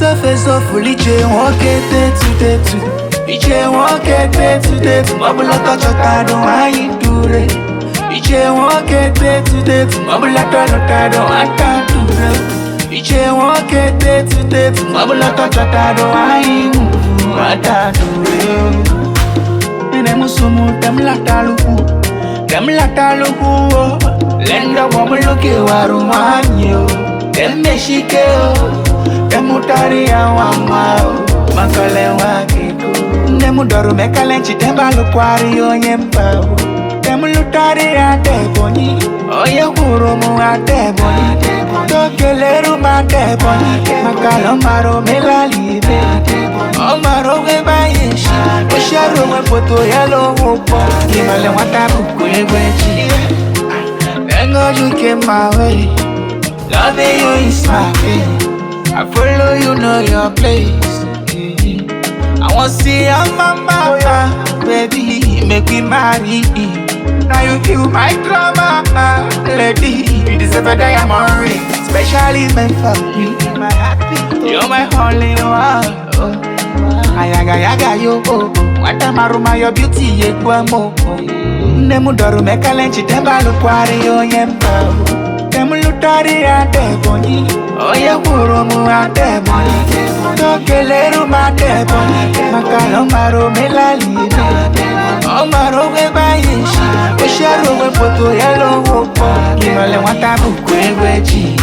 face off, liche walk it to Iche walk it to Mabula touch your tado, I do it. Iche walk it to Mabula touch your tado, I can't do it. Iche walk it to Mabula touch your tado, I do it. Nene musumu dem lataluku Lenda wamuluki warumanyo Dem meshike dem utari ya wamao Makale wakiko Nemu doru mekalenchi temba lukwari onye mpao Nemu lutari ya teboni Oye kurumu ya teboni Tokeleru ma teboni Makalo maro melalibe Omaro weba yeshi Osharo wepoto yalo wopo Kimale watabu kwechi Engo you came my way Loving you is my way I follow you know your place I want to see your mama, baby, make me marry. Now you kill my drama, lady. You deserve a diamond ring, specially meant for you. My happy, you're my only one. Ayaga yo, what am I room? Your beauty, ye guamo. Nemu doru mekalenchi temba lukwari yo yempa. Nemu lutari ya teboni, oye kurumu ya teboni. Tokeleru ma teboni, makalo maro melalibe. Omaro weba yeshi, osharo wepoto yalo wopo. Kimale watabu kwechi.